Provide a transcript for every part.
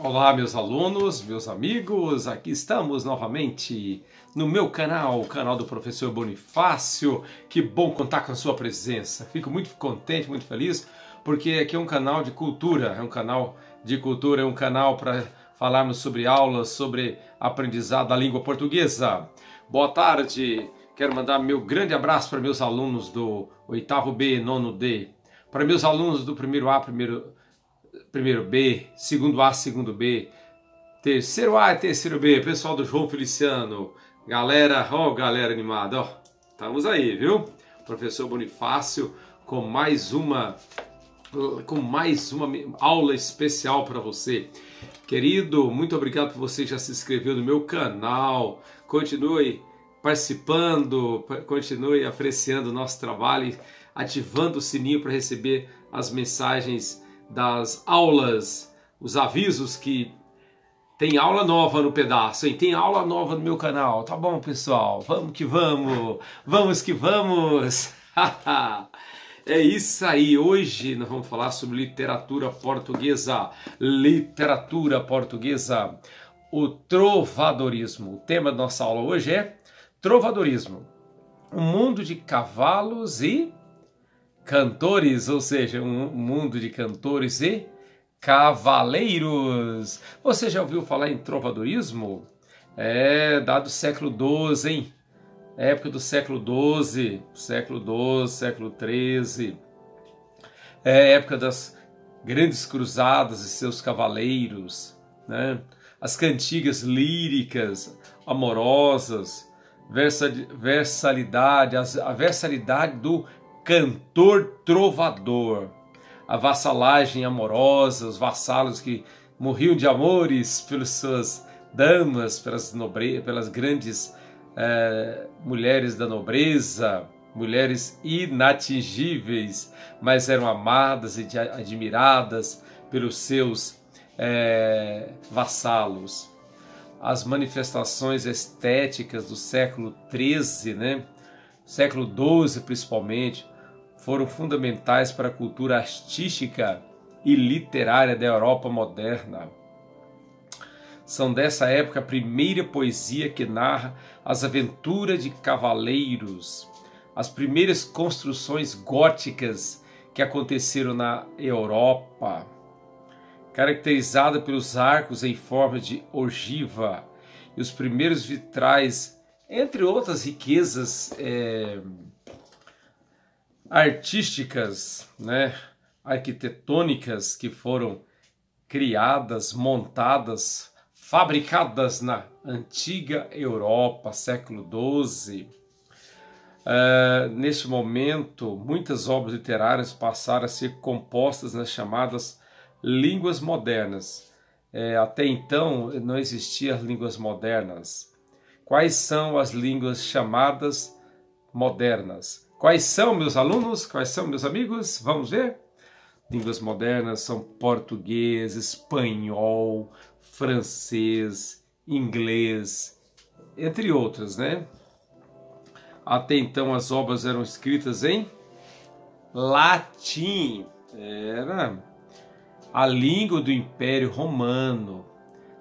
Olá, meus alunos, meus amigos, aqui estamos novamente no meu canal, o canal do Professor Bonifácio. Que bom contar com a sua presença. Fico muito contente, muito feliz, porque aqui é um canal de cultura, é um canal para falarmos sobre aulas, sobre aprendizado da língua portuguesa. Boa tarde, quero mandar meu grande abraço para meus alunos do 8º B, 9º D, para meus alunos do primeiro A, primeiro B, segundo A, segundo B, terceiro A e terceiro B, pessoal do João Feliciano, galera, galera animada, estamos aí, viu? Professor Bonifácio com mais uma aula especial para você. Querido, muito obrigado por você já se inscreveu no meu canal, continue participando, continue apreciando o nosso trabalho, ativando o sininho para receber as mensagens das aulas, os avisos que tem aula nova no pedaço, hein? Tem aula nova no meu canal, tá bom, pessoal? Vamos que vamos, vamos que vamos! É isso aí, hoje nós vamos falar sobre literatura portuguesa, o trovadorismo. O tema da nossa aula hoje é trovadorismo, um mundo de cavalos e cantores, ou seja, um mundo de cantores e cavaleiros. Você já ouviu falar em trovadorismo? Dado o século XII, hein? Época do século XII, século XIII. Época das grandes cruzadas e seus cavaleiros, né? As cantigas líricas, amorosas, a versalidade do cantor trovador, a vassalagem amorosa, os vassalos que morriam de amores pelas suas damas, pelas grandes mulheres da nobreza, mulheres inatingíveis, mas eram amadas e admiradas pelos seus vassalos. As manifestações estéticas do século XIII, né? Século XII principalmente, foram fundamentais para a cultura artística e literária da Europa moderna. São dessa época a primeira poesia que narra as aventuras de cavaleiros, as primeiras construções góticas que aconteceram na Europa, caracterizada pelos arcos em forma de ogiva e os primeiros vitrais, entre outras riquezas artísticas, né, arquitetônicas que foram criadas, montadas, fabricadas na antiga Europa, século XII. Neste momento, muitas obras literárias passaram a ser compostas nas chamadas línguas modernas. Até então não existiam as línguas modernas. Quais são as línguas chamadas modernas? Quais são, meus alunos? Quais são, meus amigos? Vamos ver? Línguas modernas são português, espanhol, francês, inglês, entre outras, né? Até então as obras eram escritas em latim. Era a língua do Império Romano.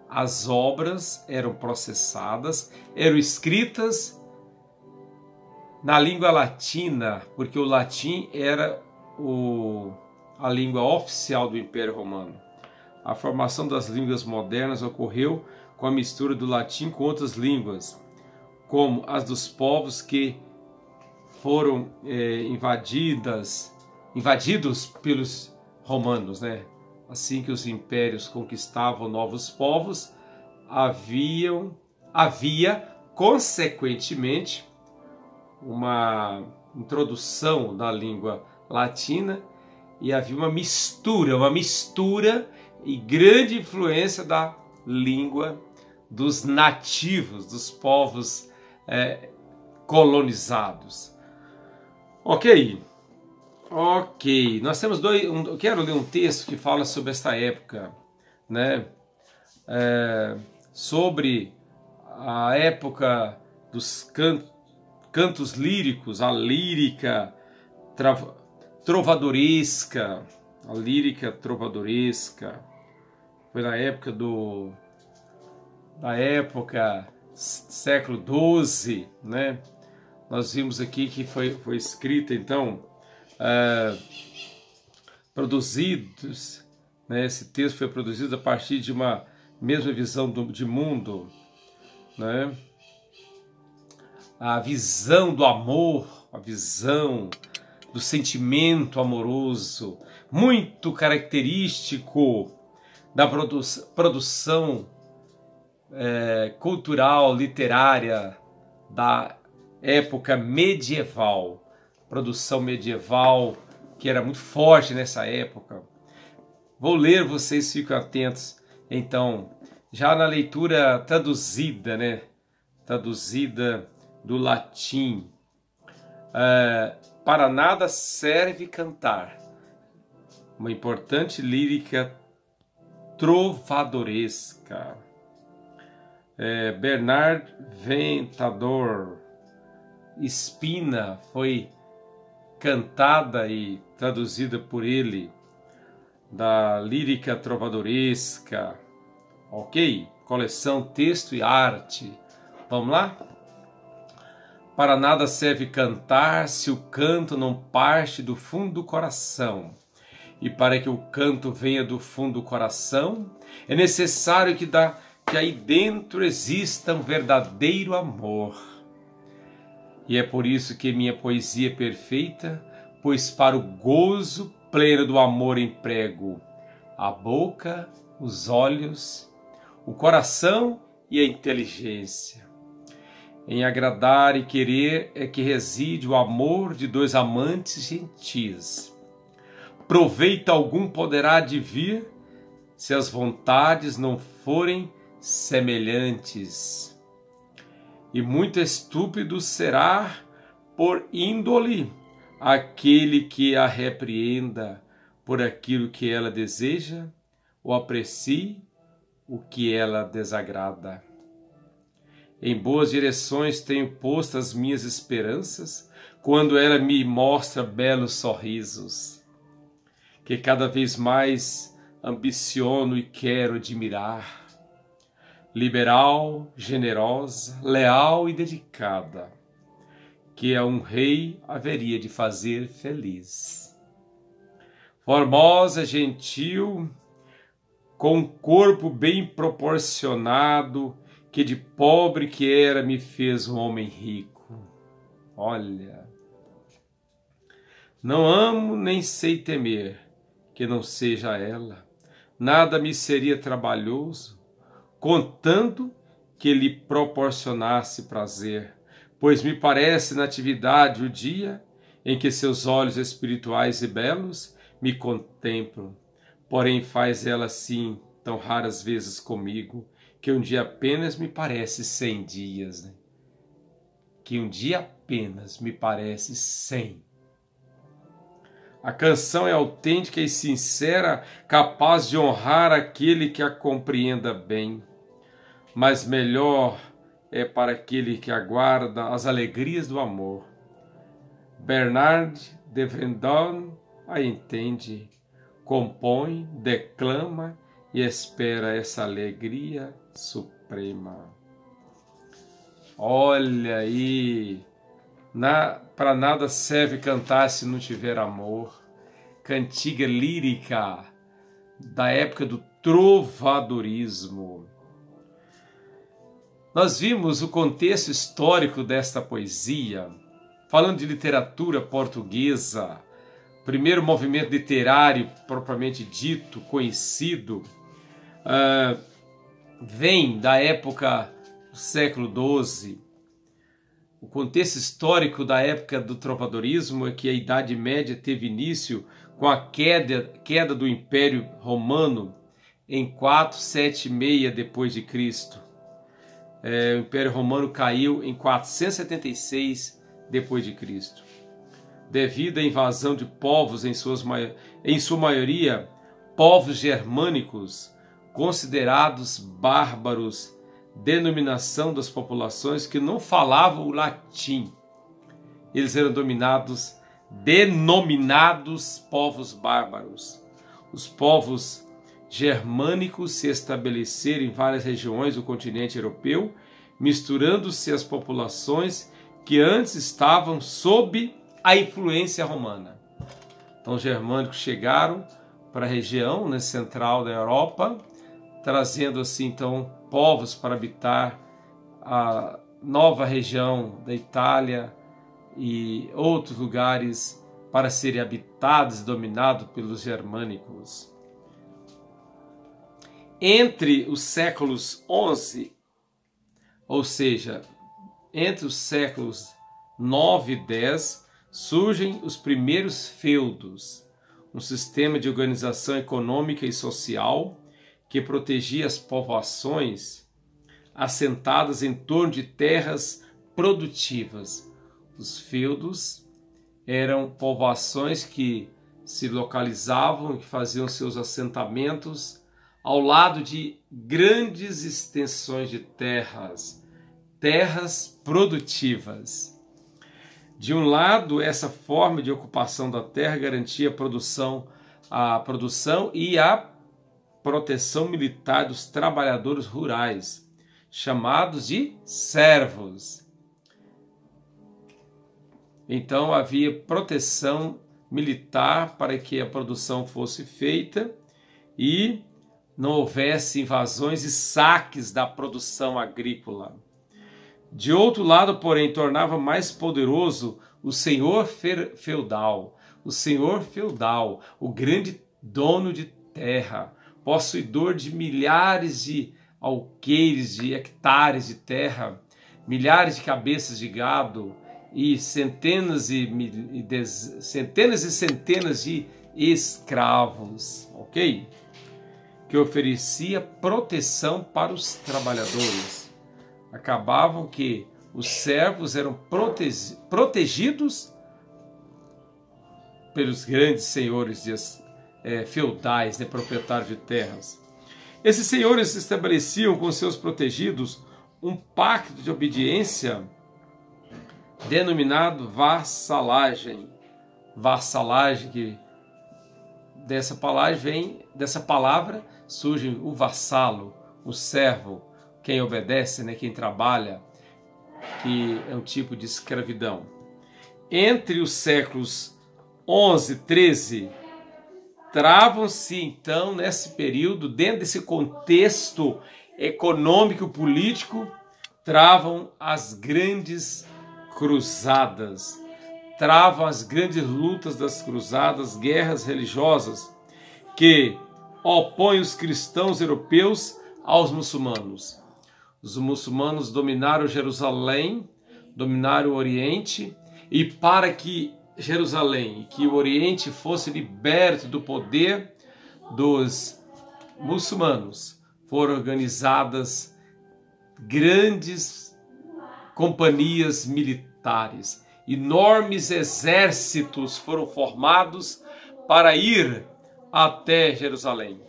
As obras eram processadas, eram escritas na língua latina, porque o latim era a língua oficial do Império Romano. A formação das línguas modernas ocorreu com a mistura do latim com outras línguas, como as dos povos que foram invadidos pelos romanos, né? Assim que os impérios conquistavam novos povos, havia consequentemente uma introdução da língua latina e havia uma mistura e grande influência da língua dos nativos, dos povos colonizados. Ok, nós temos eu quero ler um texto que fala sobre esta época, né? Sobre a época dos cantos líricos, a lírica trovadoresca, foi na época século XII, né? Nós vimos aqui que foi escrita, então, produzidos, né? Esse texto foi produzido a partir de uma mesma visão de mundo, né? A visão do amor, a visão do sentimento amoroso, muito característico da produção cultural, literária da época medieval. Produção medieval que era muito forte nessa época. Vou ler, vocês ficam atentos. Então, já na leitura traduzida, né? Traduzida do latim. Para nada serve cantar. Uma importante lírica trovadoresca. Bernard Ventador Spina foi cantada e traduzida por ele, da lírica trovadoresca. Ok? Coleção Texto e Arte. Vamos lá? Para nada serve cantar se o canto não parte do fundo do coração. E para que o canto venha do fundo do coração, é necessário que aí dentro exista um verdadeiro amor. E é por isso que minha poesia é perfeita, pois para o gozo pleno do amor emprego a boca, os olhos, o coração e a inteligência. Em agradar e querer é que reside o amor de dois amantes gentis. Proveito algum poderá advir se as vontades não forem semelhantes. E muito estúpido será por índole aquele que a repreenda por aquilo que ela deseja ou aprecie o que ela desagrada. Em boas direções tenho posto as minhas esperanças quando ela me mostra belos sorrisos, que cada vez mais ambiciono e quero admirar. Liberal, generosa, leal e dedicada, que a um rei haveria de fazer feliz. Formosa, gentil, com um corpo bem proporcionado, que de pobre que era me fez um homem rico. Olha, não amo nem sei temer, que não seja ela. Nada me seria trabalhoso, contanto que lhe proporcionasse prazer, pois me parece na atividade o dia em que seus olhos espirituais e belos me contemplam. Porém faz ela assim tão raras vezes comigo, que um dia apenas me parece 100 dias, né? Que um dia apenas me parece 100. A canção é autêntica e sincera, capaz de honrar aquele que a compreenda bem. Mas melhor é para aquele que aguarda as alegrias do amor. Bernard de Vendôme a entende, compõe, declama e espera essa alegria suprema. Olha aí, para nada serve cantar se não tiver amor. Cantiga lírica da época do trovadorismo. Nós vimos o contexto histórico desta poesia, falando de literatura portuguesa, primeiro movimento literário propriamente dito, conhecido, vem da época do século XII. O contexto histórico da época do trovadorismo é que a Idade Média teve início com a queda do Império Romano em 476 depois de Cristo. O Império Romano caiu em 476 depois de Cristo, devido à invasão de povos, em sua maioria povos germânicos, considerados bárbaros, denominação das populações que não falavam o latim. Eles eram denominados povos bárbaros. Os povos germânicos se estabeleceram em várias regiões do continente europeu, misturando-se as populações que antes estavam sob a influência romana. Então, os germânicos chegaram para a região, né, central da Europa, trazendo assim então povos para habitar a nova região da Itália e outros lugares para serem habitados e dominados pelos germânicos. Entre os séculos XI, ou seja, entre os séculos 9 e 10, surgem os primeiros feudos, um sistema de organização econômica e social que protegia as povoações assentadas em torno de terras produtivas. Os feudos eram povoações que se localizavam, que faziam seus assentamentos ao lado de grandes extensões de terras produtivas. De um lado, essa forma de ocupação da terra garantia a produção e a proteção militar dos trabalhadores rurais, chamados de servos. Então havia proteção militar para que a produção fosse feita e não houvesse invasões e saques da produção agrícola. De outro lado, porém, tornava mais poderoso o senhor feudal, o grande dono de terra, possuidor de milhares de alqueires, de hectares de terra, milhares de cabeças de gado e centenas e centenas de escravos, ok? Que oferecia proteção para os trabalhadores. Acabavam que os servos eram protegidos pelos grandes senhores feudais, proprietários de terras. Esses senhores estabeleciam com seus protegidos um pacto de obediência denominado vassalagem. Vassalagem, que dessa palavra surge o vassalo, o servo, quem obedece, quem trabalha, que é um tipo de escravidão. Entre os séculos 11 e 13, travam-se então, nesse período, dentro desse contexto econômico político, travam as grandes cruzadas, travam as grandes lutas das cruzadas, guerras religiosas, que opõem os cristãos europeus aos muçulmanos. Os muçulmanos dominaram Jerusalém, dominaram o Oriente, e para que Jerusalém e que o Oriente fosse liberto do poder dos muçulmanos, foram organizadas grandes companhias militares, enormes exércitos foram formados para ir até Jerusalém.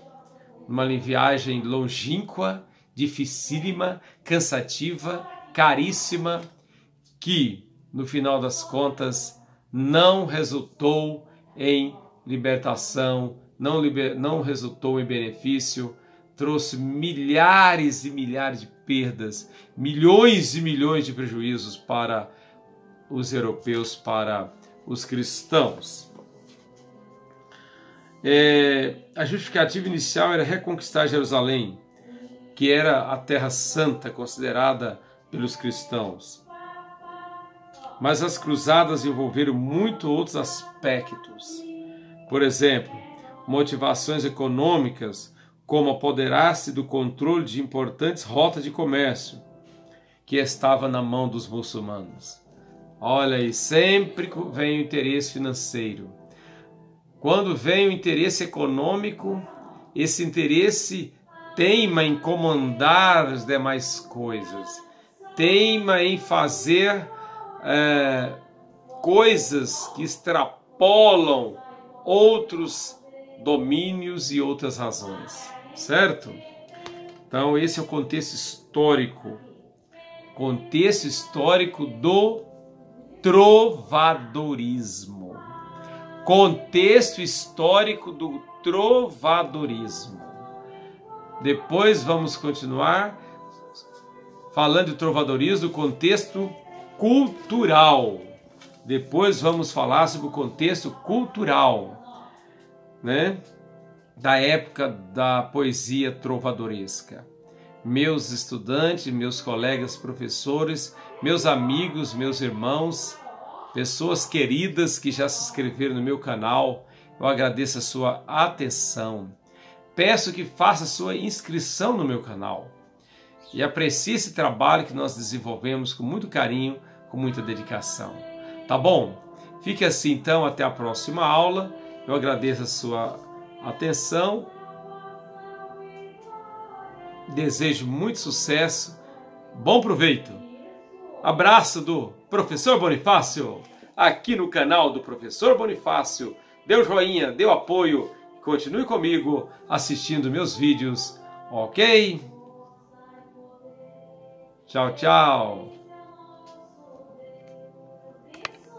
Uma viagem longínqua, dificílima, cansativa, caríssima, que, no final das contas, não resultou em libertação, não resultou em benefício, trouxe milhares e milhares de perdas, milhões e milhões de prejuízos para os europeus, para os cristãos. A justificativa inicial era reconquistar Jerusalém, que era a terra santa considerada pelos cristãos. Mas as cruzadas envolveram muito outros aspectos. Por exemplo, motivações econômicas, como apoderar-se do controle de importantes rotas de comércio, que estava na mão dos muçulmanos. Olha aí, sempre vem o interesse financeiro. Quando vem o interesse econômico, esse interesse teima em comandar as demais coisas, teima em fazer coisas que extrapolam outros domínios e outras razões, certo? Então esse é o contexto histórico do trovadorismo. Contexto histórico do trovadorismo. Depois vamos continuar falando de trovadorismo do contexto cultural. Depois vamos falar sobre o contexto cultural, né, da época da poesia trovadoresca. Meus estudantes, meus colegas professores, meus amigos, meus irmãos, pessoas queridas que já se inscreveram no meu canal, eu agradeço a sua atenção. Peço que faça a sua inscrição no meu canal e aprecie esse trabalho que nós desenvolvemos com muito carinho, com muita dedicação. Tá bom? Fique assim então, até a próxima aula. Eu agradeço a sua atenção. Desejo muito sucesso, bom proveito. Abraço do Professor Bonifácio, aqui no canal do Professor Bonifácio. Dê um joinha, dê um apoio, continue comigo assistindo meus vídeos, ok? Tchau, tchau.